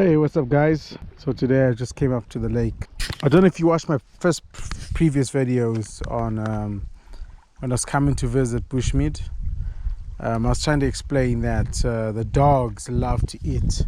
Hey, what's up guys? So today I just came up to the lake. I don't know if you watched my previous videos on when I was coming to visit bushmead. I was trying to explain that the dogs love to eat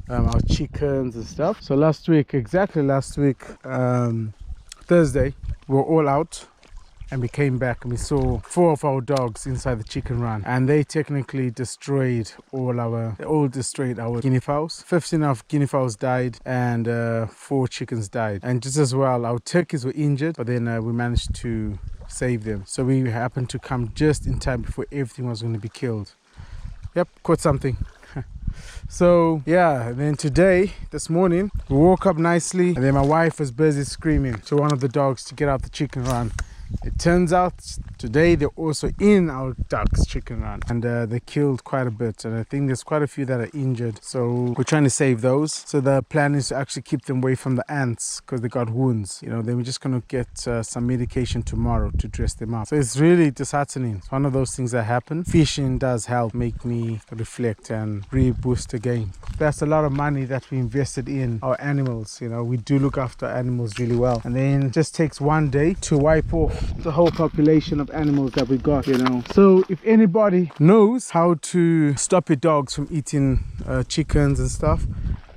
our chickens and stuff. So exactly last week, Thursday, we were all out and we came back and we saw 4 of our dogs inside the chicken run, and they technically destroyed our guinea fowls. 15 of guinea fowls died and 4 chickens died, and just as well our turkeys were injured, but then we managed to save them. So we happened to come just in time before everything was going to be killed. Yep, caught something. So yeah, then this morning we woke up nicely, and then my wife was busy screaming to one of the dogs to get out the chicken run. It turns out today they're also in our ducks chicken run, and they killed quite a bit, and I think there's quite a few that are injured, so we're trying to save those. So the plan is to actually keep them away from the ants because they got wounds, you know. Then we're just going to get some medication tomorrow to dress them up. So it's really disheartening. It's one of those things that happen. Fishing does help make me reflect and reboost again. That's a lot of money that we invested in our animals, you know. We do look after animals really well, and then it just takes one day to wipe off the whole population of animals that we got, you know. So if anybody knows how to stop your dogs from eating chickens and stuff,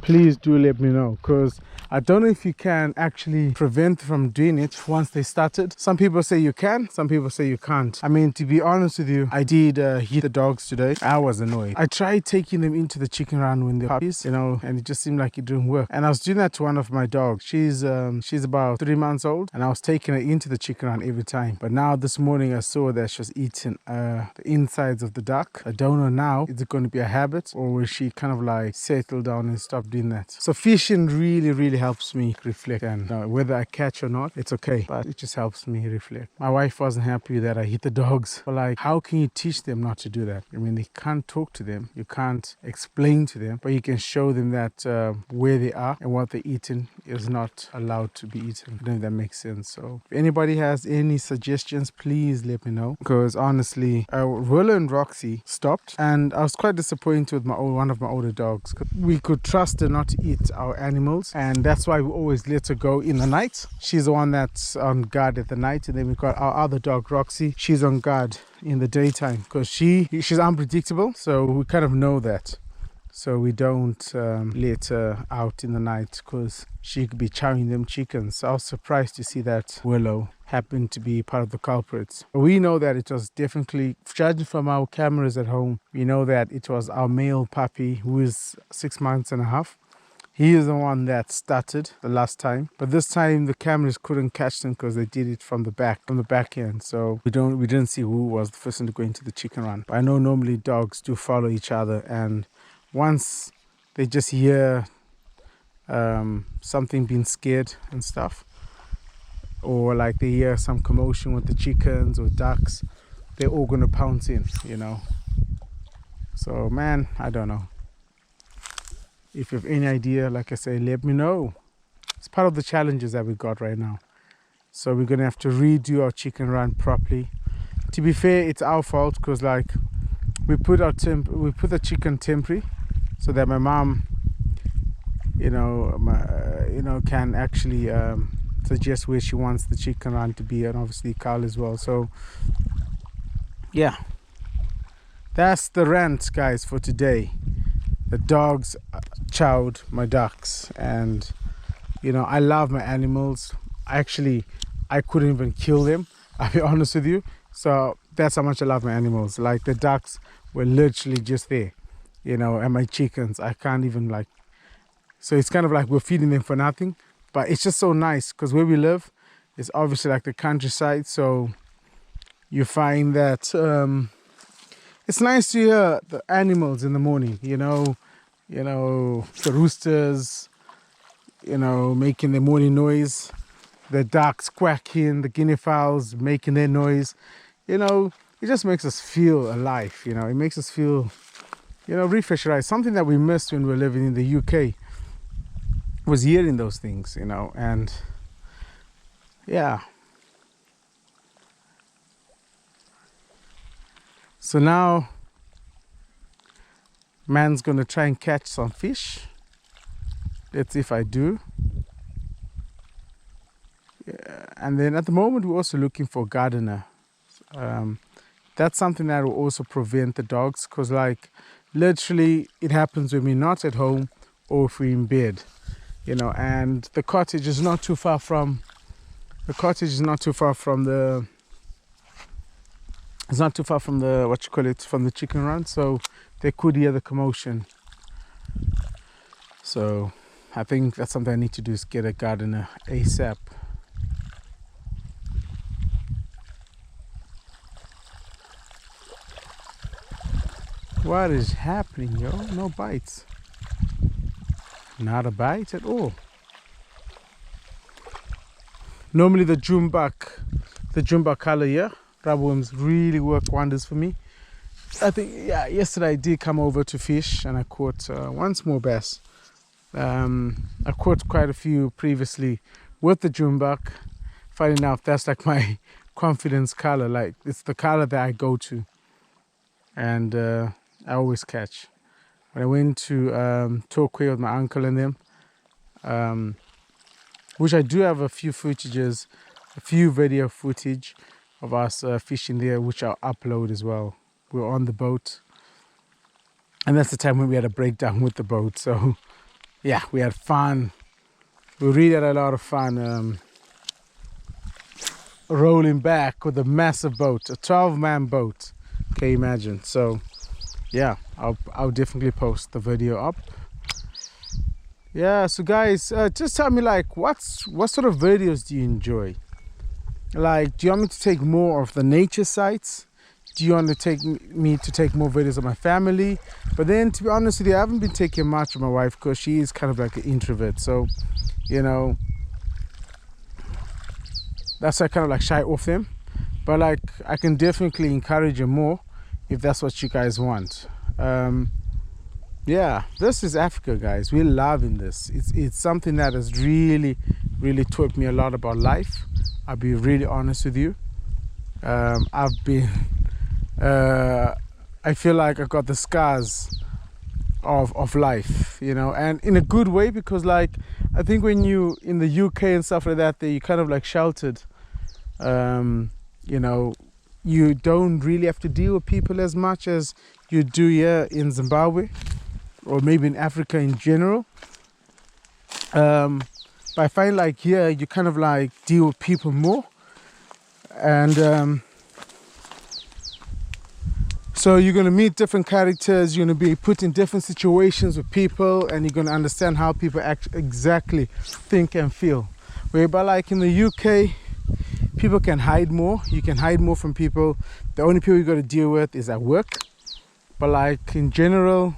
please do let me know, because I don't know if you can actually prevent from doing it once they started. Some people say you can, some people say you can't. I mean, to be honest with you, I did hit the dogs today. I was annoyed. I tried taking them into the chicken run when they're puppies, you know, and it just seemed like it didn't work. And I was doing that to one of my dogs. She's about 3 months old, and I was taking her into the chicken run every time. But now this morning I saw that she was eating the insides of the duck. I don't know now, is it going to be a habit, or will she kind of like settle down and stop doing that? So fishing really helps me reflect, and whether I catch or not, it's okay, but it just helps me reflect. My wife wasn't happy that I hit the dogs, but like, how can you teach them not to do that? I mean, they can't talk to them, you can't explain to them, but you can show them that where they are and what they're eating is not allowed to be eaten. I don't know if that makes sense. So if anybody has any suggestions, please let me know, because honestly, Willow and Roxy stopped, and I was quite disappointed with one of my older dogs. We could trust her not to eat our animals, and that's why we always let her go in the night. She's the one that's on guard at the night, and then we got our other dog Roxy. She's on guard in the daytime because she's unpredictable, so we kind of know that. So we don't let her out in the night because she could be chowing them chickens. So I was surprised to see that Willow happened to be part of the culprits. We know that it was definitely, judging from our cameras at home, we know that it was our male puppy who is 6 months and a half. He is the one that started the last time, but this time the cameras couldn't catch them because they did it from the back end. So we didn't see who was the first one to go into the chicken run. But I know normally dogs do follow each other, and once they just hear something being scared and stuff, or like they hear some commotion with the chickens or ducks, they're all gonna pounce in, you know. So man, I don't know. If you have any idea, like I say, let me know. It's part of the challenges that we got right now. So we're gonna have to redo our chicken run properly. To be fair, it's our fault because like we put the chicken temporary so that my mom, can actually suggest where she wants the chicken run to be, and obviously Carl as well. So yeah, that's the rant, guys, for today. The dogs chowed my ducks, and you know, I love my animals. Actually, I couldn't even kill them, I'll be honest with you. So that's how much I love my animals. Like the ducks were literally just there, you know, and my chickens, I can't even like, so it's kind of like we're feeding them for nothing, but it's just so nice because where we live is obviously like the countryside. So you find that it's nice to hear the animals in the morning, you know, the roosters, you know, making their morning noise, the ducks quacking, the guinea fowls making their noise. You know, it just makes us feel alive, you know. It makes us feel, you know, refresh our eyes. Something that we missed when we were living in the UK was hearing those things, you know, and yeah. So now man's gonna try and catch some fish Let's see if I do. Yeah. And then at the moment we're also looking for a gardener. That's something that will also prevent the dogs, because like literally it happens when we're not at home or if we're in bed, you know. And the cottage is not too far from the it's not too far from the from the chicken run, so they could hear the commotion. So I think that's something I need to do, is get a gardener ASAP. What is happening, yo? No bites. Not a bite at all. Normally the jumba color here, rabworms really work wonders for me. I think, yeah, yesterday I did come over to fish and I caught one small bass. I caught quite a few previously with the jumbuck. Funny enough, that's like my confidence color. Like, it's the color that I go to, and I always catch. When I went to Torquay with my uncle and them, which I do have a few footages, a few video footage of us fishing there, which I'll upload as well. We were on the boat, and that's the time when we had a breakdown with the boat. So yeah, we had fun. We really had a lot of fun rolling back with a massive boat, a 12-man boat. Can you imagine? So yeah, I'll definitely post the video up. Yeah, so guys, just tell me, like, what sort of videos do you enjoy? Like, do you want me to take more of the nature sites? Do you want to take more videos of my family? But then, to be honest with you, I haven't been taking much of my wife, because she is kind of like an introvert. So, you know, that's why I kind of like shy off them. But like, I can definitely encourage you more if that's what you guys want. Yeah, this is Africa, guys. We're loving this. It's something that has really taught me a lot about life. I'll be really honest with you. I've been I feel like I got the scars of life, you know, and in a good way, because like, I think when you in the UK and stuff like that, you kind of like sheltered. You know, you don't really have to deal with people as much as you do here in Zimbabwe, or maybe in Africa in general. But I find like here you kind of like deal with people more, and so you're going to meet different characters, you're going to be put in different situations with people, and you're going to understand how people exactly think and feel. Whereby like in the UK, people can hide more. You can hide more from people. The only people you got to deal with is at work. But like in general,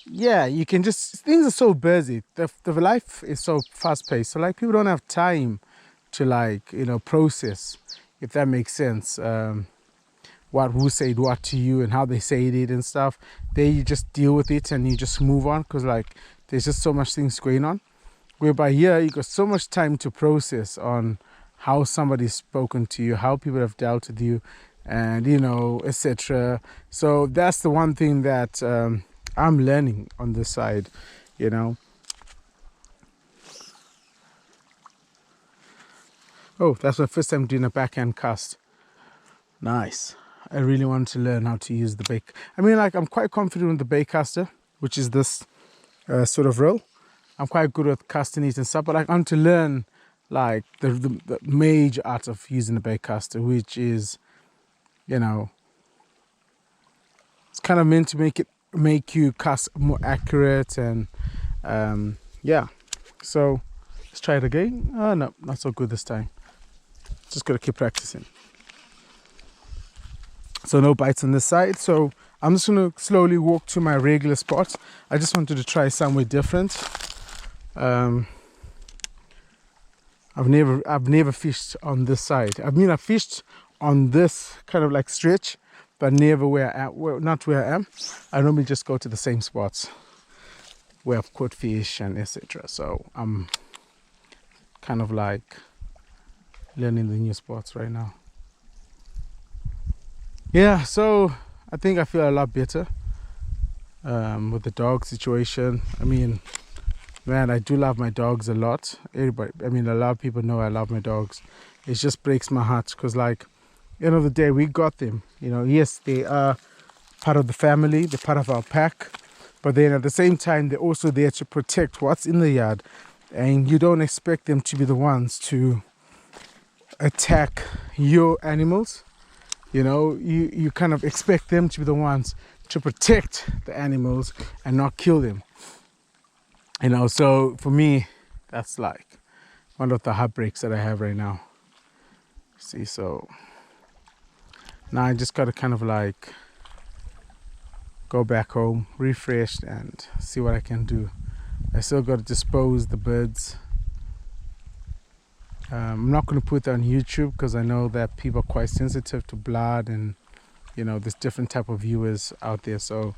yeah, you can just, things are so busy. The life is so fast paced. So like, people don't have time to like, you know, process, if that makes sense. Who said what to you and how they said it and stuff. You just deal with it and you just move on, because like, there's just so much things going on. Whereby here you got so much time to process on how somebody's spoken to you, how people have dealt with you, and you know, etc. So that's the one thing that I'm learning on this side, you know. Oh, that's my first time doing a backhand cast. Nice. I really want to learn how to use the bait. I mean, like, I'm quite confident with the bait caster, which is this sort of reel. I'm quite good at casting it and stuff, but I want to learn like the major art of using the bait caster, which is, you know, it's kind of meant to make you cast more accurate, and yeah. So let's try it again. Oh no, not so good this time. Just gotta keep practicing. So no bites on this side, so I'm just gonna slowly walk to my regular spots. I just wanted to try somewhere different. I've never fished on this side. I mean, I fished on this kind of like stretch, but never not where I am. I normally just go to the same spots where I've caught fish and etc. So I'm kind of like learning the new spots right now. Yeah, so I think I feel a lot better with the dog situation. I mean, man, I do love my dogs a lot. Everybody, I mean, a lot of people know I love my dogs. It just breaks my heart because, like, end of the day, we got them. You know, yes, they are part of the family, they're part of our pack, but then at the same time, they're also there to protect what's in the yard, and you don't expect them to be the ones to attack your animals. You know, you kind of expect them to be the ones to protect the animals and not kill them. You know, so for me, that's like one of the heartbreaks that I have right now. See, so now I just gotta kind of like go back home, refreshed, and see what I can do. I still gotta dispose the birds. I'm not gonna put that on YouTube because I know that people are quite sensitive to blood, and you know, there's different type of viewers out there. So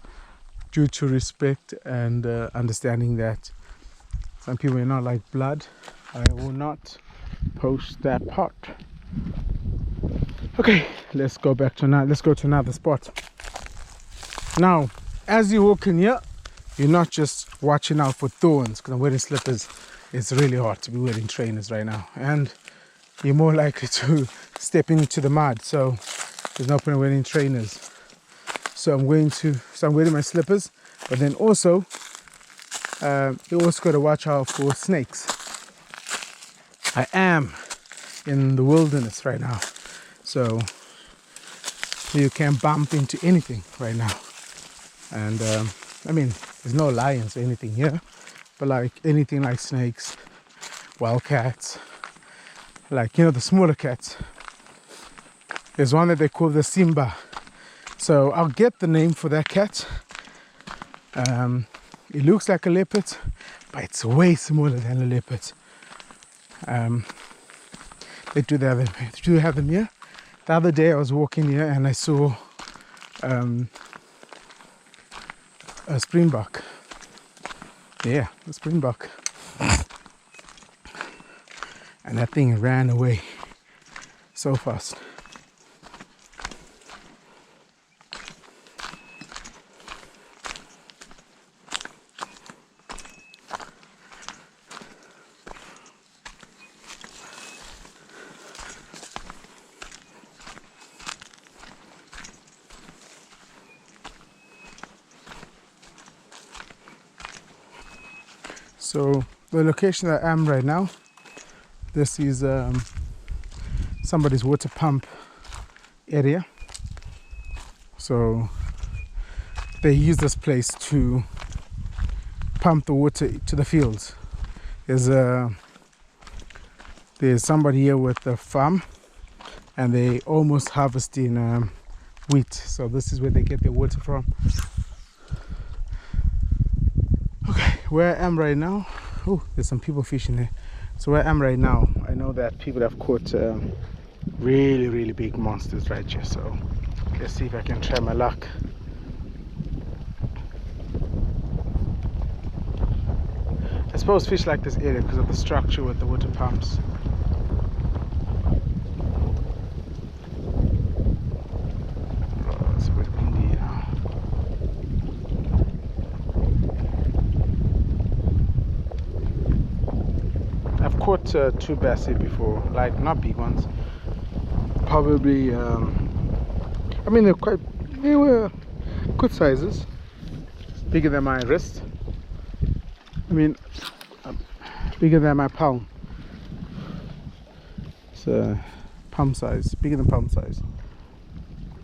due to respect and understanding that some people are not like blood, I will not post that part. Okay, let's go back to now. Let's go to another spot. Now, as you walk in here, you're not just watching out for thorns, because I'm wearing slippers. It's really hard to be wearing trainers right now, and you're more likely to step into the mud. So there's no point in wearing trainers. So I'm wearing my slippers, but then also you also got to watch out for snakes. I am in the wilderness right now, so you can bump into anything right now. And I mean, there's no lions or anything here, but like anything like snakes, wild cats, like, you know, the smaller cats. There's one that they call the Simba. So I'll get the name for that cat. It looks like a leopard, but it's way smaller than a leopard. They do have them here. The other day I was walking here and I saw a springbok. Yeah, a springbok. And that thing ran away so fast. So the location that I am right now, this is somebody's water pump area. So they use this place to pump the water to the fields. There's somebody here with a farm, and they almost harvesting wheat. So this is where they get their water from. Okay, where I am right now, oh, there's some people fishing there. So where I am right now, I know that people have caught really, really big monsters right here. So let's see if I can try my luck. I suppose fish like this area because of the structure with the water pumps. Oh, it's a bit windy now. I've caught two bass here before, like not big ones. Probably, I mean, they were good sizes, bigger than my wrist. I mean, bigger than my palm. It's palm size, bigger than palm size.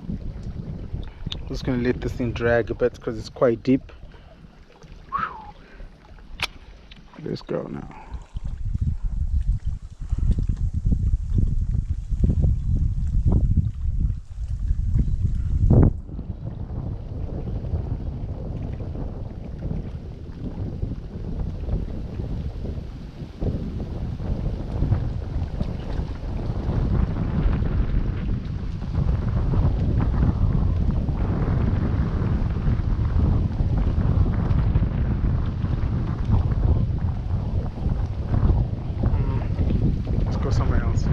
I'm just gonna let this thing drag a bit because it's quite deep. Let's go now. Somewhere else.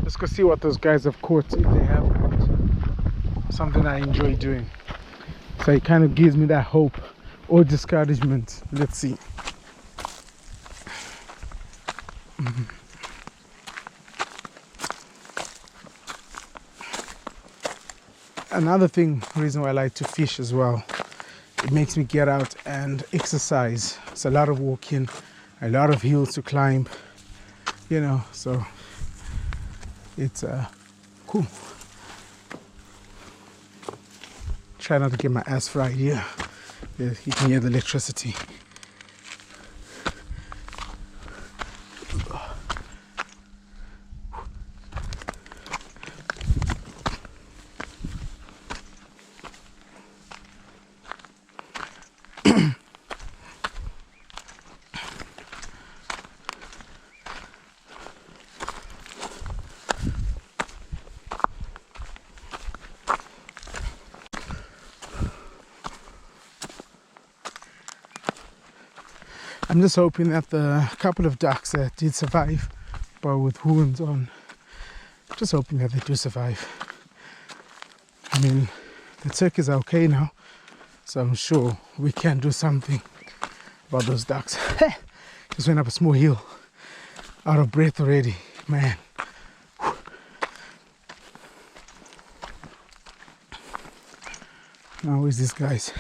Let's go see what those guys have caught, if they have caught. Something I enjoy doing. So it kind of gives me that hope or discouragement. Let's see. Another reason why I like to fish as well, it makes me get out and exercise. It's a lot of walking, a lot of hills to climb, you know, so it's cool. Try not to get my ass fried here. You can hear the electricity. I'm just hoping that the couple of ducks that did survive, but with wounds on, just hoping that they do survive. I mean, the turkeys are okay now, so I'm sure we can do something about those ducks. Just went up a small hill, out of breath already, man. Now where's these guys?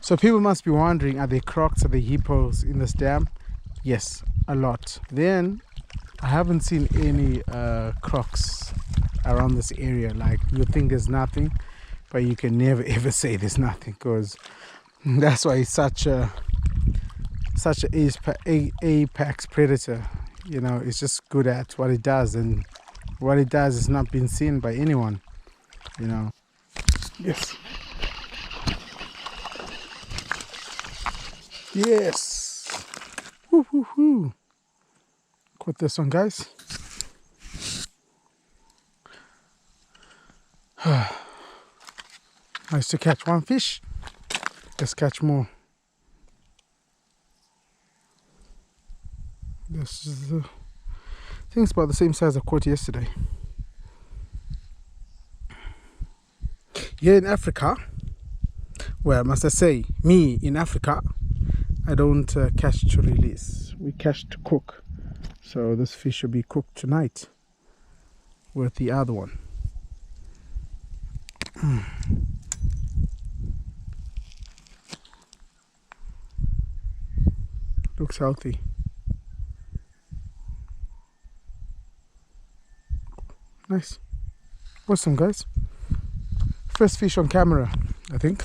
So people must be wondering, are there crocs, are there hippos in this dam? Yes, a lot. Then I haven't seen any crocs around this area. Like, you think there's nothing, but you can never ever say there's nothing, because that's why it's such a apex predator. You know, it's just good at what it does, and what it does is not being seen by anyone, you know. Yes. Yes. Woo hoo hoo. Quit this one, guys. Nice to catch one fish. Let's catch more. This is I think it's about the same size I caught yesterday. Here in Africa, well, must I say, me in Africa, I don't catch to release. We catch to cook. So this fish will be cooked tonight with the other one. Looks healthy. Nice. Awesome, guys. First fish on camera, I think.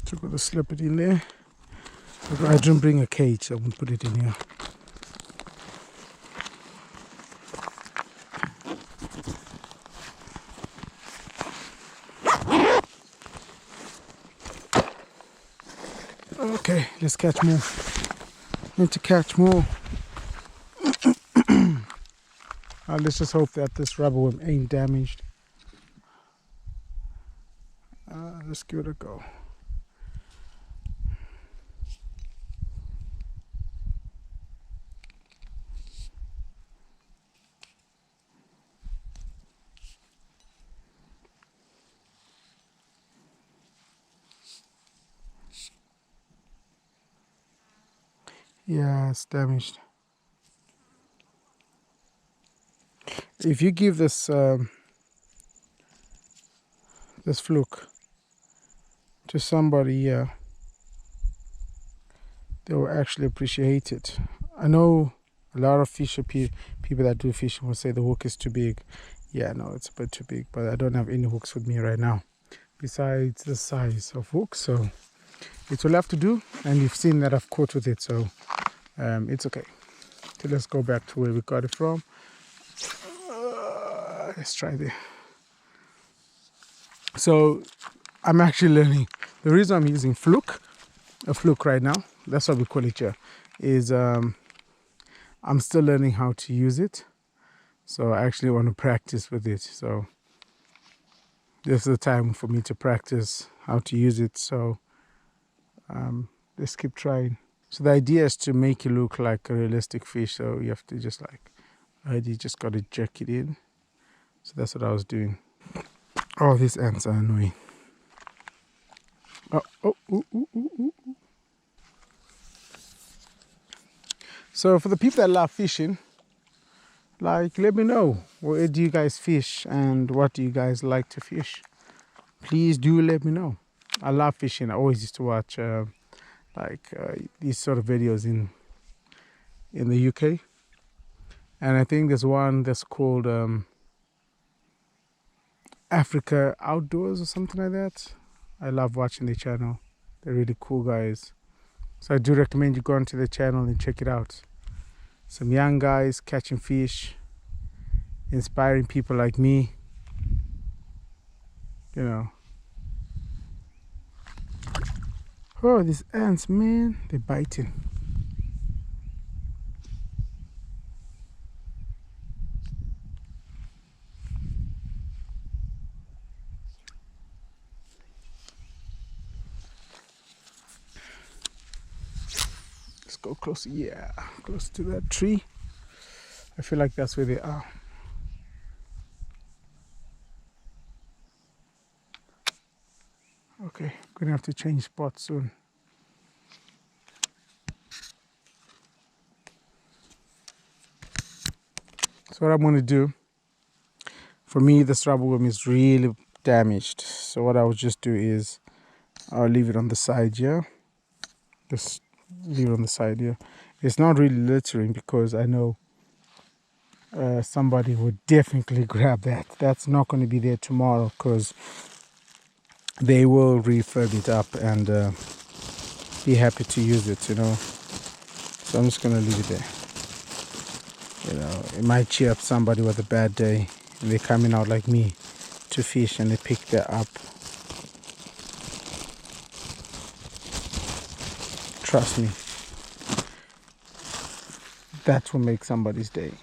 So I'm gonna slip it in there. I didn't bring a cage, so I'm gonna put it in here. Okay, let's catch more. Need to catch more. Let's just hope that this rubber worm ain't damaged. Let's give it a go. Yeah, it's damaged. If you give this this fluke to somebody here, they will actually appreciate it. I know a lot of people that do fishing will say the hook is too big. Yeah, no, it's a bit too big, but I don't have any hooks with me right now besides the size of hook, so it will have to do. And you've seen that I've caught with it, so it's okay. So let's go back to where we got it from. Let's try there. So I'm actually learning. The reason I'm using a fluke right now, that's what we call it here, is I'm still learning how to use it. So I actually want to practice with it. So this is the time for me to practice how to use it. So let's keep trying. So the idea is to make it look like a realistic fish. So you have to just you just got to jerk it in. So that's what I was doing. Oh, these ants are annoying. Oh, oh, ooh, ooh, ooh, ooh. So for the people that love fishing, let me know, where do you guys fish and what do you guys like to fish? Please do let me know. I love fishing. I always used to watch these sort of videos in the UK, and I think there's one that's called Africa Outdoors or something like that. I love watching the channel. They're really cool guys. So I do recommend you go onto the channel and check it out. Some young guys catching fish, inspiring people like me, you know. Oh, these ants, man, they're biting. Let's go closer. Yeah, close to that tree. I feel like that's where they are. Okay, gonna have to change spots soon. So what I'm gonna do, for me this rubber worm is really damaged. So what I'll just do is I'll leave it on the side here. Just leave it on the side here. It's not really littering because I know somebody would definitely grab that. That's not going to be there tomorrow because they will refurb it up and be happy to use it, you know. So I'm just going to leave it there. You know, it might cheer up somebody with a bad day and they're coming out like me to fish and they pick that up. Trust me, that will make somebody's day.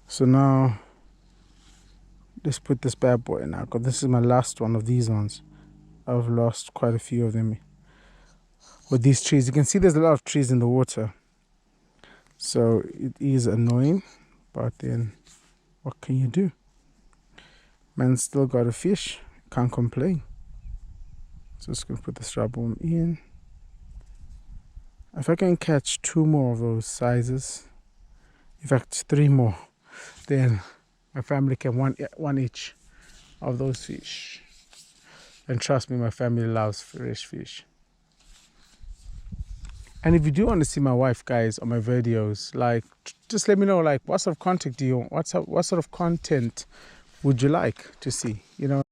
So now let's put this bad boy in now, because this is my last one of these ones. I've lost quite a few of them with these trees. You can see there's a lot of trees in the water, so it is annoying, but then what can you do? Man still got a fish, can't complain. So just gonna put this rubber worm in. If I can catch 2 more of those sizes, in fact 3 more, then my family can one each of those fish. And trust me, my family loves fresh fish. And if you do want to see my wife, guys, on my videos, just let me know, what sort of content do you want? What sort of content would you like to see? You know.